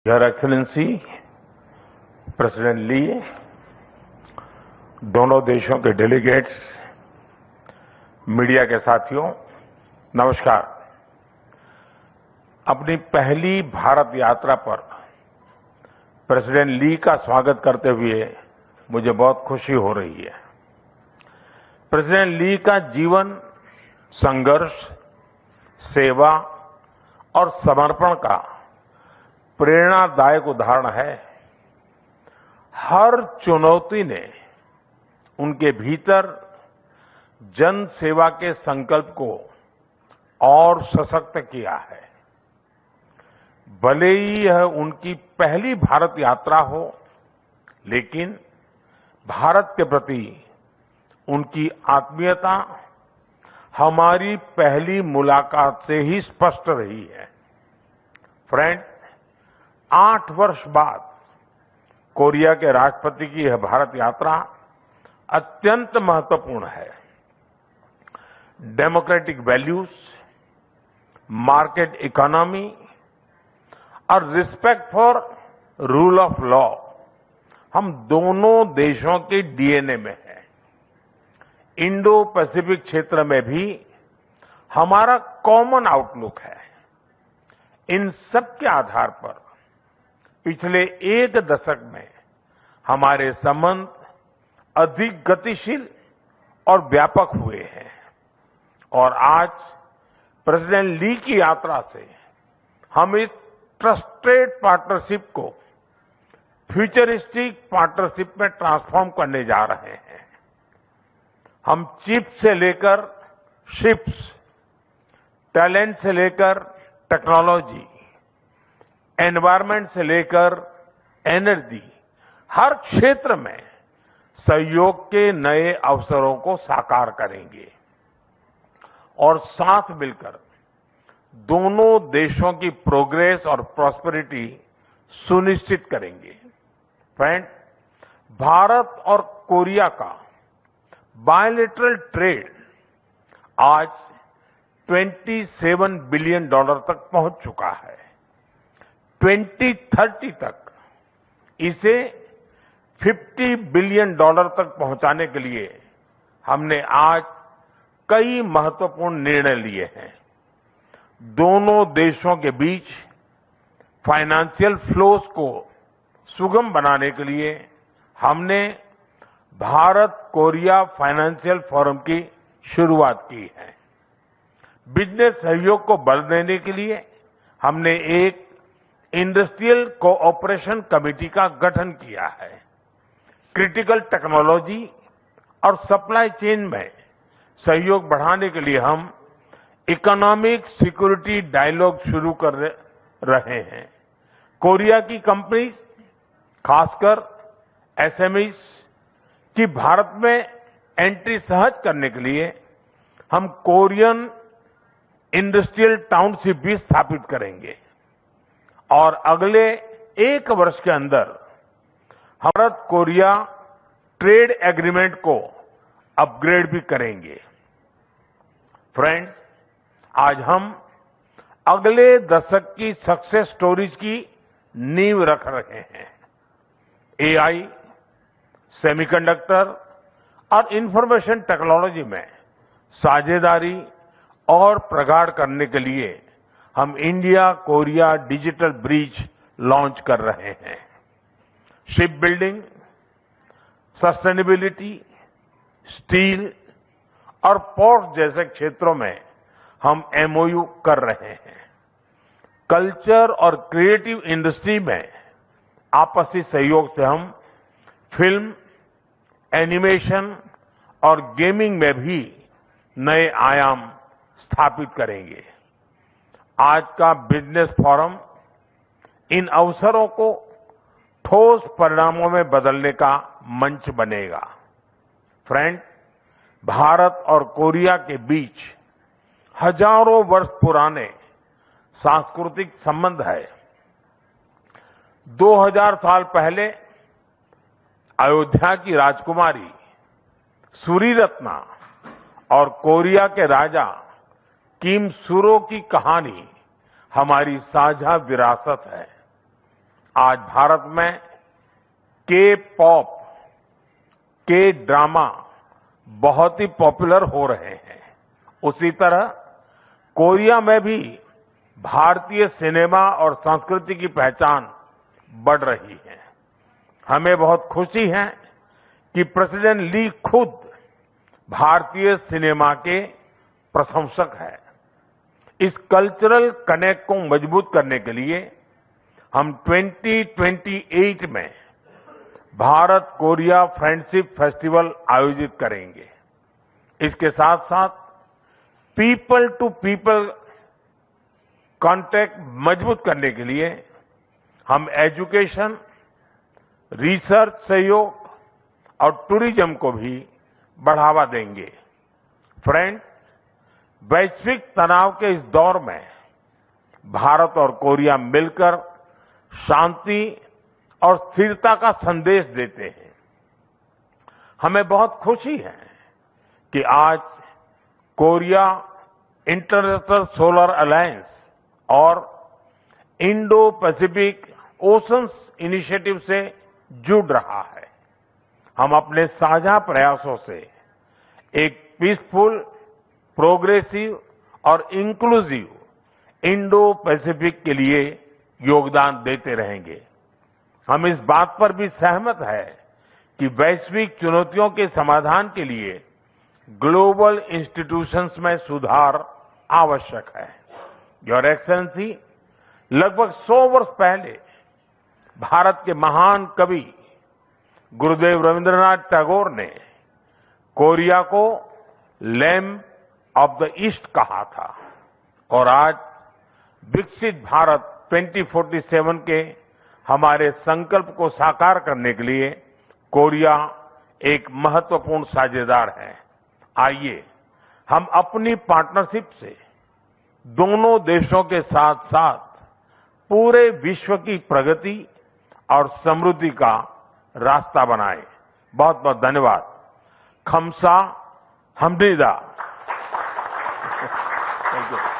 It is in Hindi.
योर एक्सीलेंसी प्रेसिडेंट ली, दोनों देशों के डेलीगेट्स, मीडिया के साथियों, नमस्कार। अपनी पहली भारत यात्रा पर प्रेसिडेंट ली का स्वागत करते हुए मुझे बहुत खुशी हो रही है। प्रेसिडेंट ली का जीवन संघर्ष, सेवा और समर्पण का प्रेरणादायक उदाहरण है। हर चुनौती ने उनके भीतर जन सेवा के संकल्प को और सशक्त किया है। भले ही यह उनकी पहली भारत यात्रा हो, लेकिन भारत के प्रति उनकी आत्मीयता हमारी पहली मुलाकात से ही स्पष्ट रही है। फ्रेंड्स, 8 वर्ष बाद कोरिया के राष्ट्रपति की यह भारत यात्रा अत्यंत महत्वपूर्ण है। डेमोक्रेटिक वैल्यूज, मार्केट इकोनॉमी और respect for rule of law हम दोनों देशों के डीएनए में है। इंडो पैसिफिक क्षेत्र में भी हमारा कॉमन आउटलुक है। इन सब के आधार पर पिछले 1 दशक में हमारे संबंध अधिक गतिशील और व्यापक हुए हैं और आज प्रेसिडेंट ली की यात्रा से हम इस ट्रस्टेड पार्टनरशिप को फ्यूचरिस्टिक पार्टनरशिप में ट्रांसफॉर्म करने जा रहे हैं। हम चिप्स से लेकर शिप्स, टैलेंट से लेकर टेक्नोलॉजी, एनवायरमेंट से लेकर एनर्जी, हर क्षेत्र में सहयोग के नए अवसरों को साकार करेंगे और साथ मिलकर दोनों देशों की प्रोग्रेस और प्रॉस्पेरिटी सुनिश्चित करेंगे। फ्रेंड्स, भारत और कोरिया का बायलैटरल ट्रेड आज $27 बिलियन तक पहुंच चुका है। 2030 तक इसे $50 बिलियन तक पहुंचाने के लिए हमने आज कई महत्वपूर्ण निर्णय लिए हैं। दोनों देशों के बीच फाइनेंशियल फ्लोज को सुगम बनाने के लिए हमने भारत कोरिया फाइनेंशियल फोरम की शुरुआत की है। बिजनेस सहयोग को बल देने के लिए हमने एक इंडस्ट्रियल कोऑपरेशन कमेटी का गठन किया है। क्रिटिकल टेक्नोलॉजी और सप्लाई चेन में सहयोग बढ़ाने के लिए हम इकोनॉमिक सिक्योरिटी डायलॉग शुरू कर रहे हैं। कोरिया की कंपनीज, खासकर एसएमईज की भारत में एंट्री सहज करने के लिए हम कोरियन इंडस्ट्रियल टाउनशिप भी स्थापित करेंगे और अगले 1 वर्ष के अंदर भारत कोरिया ट्रेड एग्रीमेंट को अपग्रेड भी करेंगे। फ्रेंड्स, आज हम अगले दशक की सक्सेस स्टोरीज की नींव रख रहे हैं। एआई, सेमीकंडक्टर और इंफॉर्मेशन टेक्नोलॉजी में साझेदारी और प्रगाढ़ करने के लिए हम India Korea digital bridge launch कर रहे हैं। शिप बिल्डिंग, सस्टेनेबिलिटी, स्टील और पोर्ट जैसे क्षेत्रों में हम एमओयू कर रहे हैं। कल्चर और क्रिएटिव इंडस्ट्री में आपसी सहयोग से हम फिल्म, एनिमेशन और गेमिंग में भी नए आयाम स्थापित करेंगे। आज का बिजनेस फोरम इन अवसरों को ठोस परिणामों में बदलने का मंच बनेगा। फ्रेंड, भारत और कोरिया के बीच हजारों वर्ष पुराने सांस्कृतिक संबंध है। 2000 साल पहले अयोध्या की राजकुमारी सूरीरत्ना और कोरिया के राजा किम सुरो की कहानी हमारी साझा विरासत है। आज भारत में के पॉप, के ड्रामा बहुत ही पॉपुलर हो रहे हैं। उसी तरह कोरिया में भी भारतीय सिनेमा और संस्कृति की पहचान बढ़ रही है। हमें बहुत खुशी है कि प्रेसिडेंट ली खुद भारतीय सिनेमा के प्रशंसक हैं। इस कल्चरल कनेक्ट को मजबूत करने के लिए हम 2028 में भारत कोरिया फ्रेंडशिप फेस्टिवल आयोजित करेंगे। इसके साथ साथ पीपल टू पीपल कांटेक्ट मजबूत करने के लिए हम एजुकेशन, रिसर्च सहयोग और टूरिज्म को भी बढ़ावा देंगे। फ्रेंड्स, वैश्विक तनाव के इस दौर में भारत और कोरिया मिलकर शांति और स्थिरता का संदेश देते हैं। हमें बहुत खुशी है कि आज कोरिया इंटरनेशनल सोलर अलायंस और इंडो पैसिफिक ओशंस इनिशिएटिव से जुड़ रहा है। हम अपने साझा प्रयासों से एक पीसफुल, प्रोग्रेसिव और इंक्लूसिव इंडो पैसिफिक के लिए योगदान देते रहेंगे। हम इस बात पर भी सहमत है कि वैश्विक चुनौतियों के समाधान के लिए ग्लोबल इंस्टीट्यूशंस में सुधार आवश्यक है। योर एक्सेलेंसी, लगभग 100 वर्ष पहले भारत के महान कवि गुरुदेव रविंद्रनाथ टैगोर ने कोरिया को लैम्प ऑफ द ईस्ट कहा था और आज विकसित भारत 2047 के हमारे संकल्प को साकार करने के लिए कोरिया एक महत्वपूर्ण साझेदार है। आइए हम अपनी पार्टनरशिप से दोनों देशों के साथ साथ पूरे विश्व की प्रगति और समृद्धि का रास्ता बनाएं। बहुत बहुत धन्यवाद। खमसा हमनिदा। Thank you.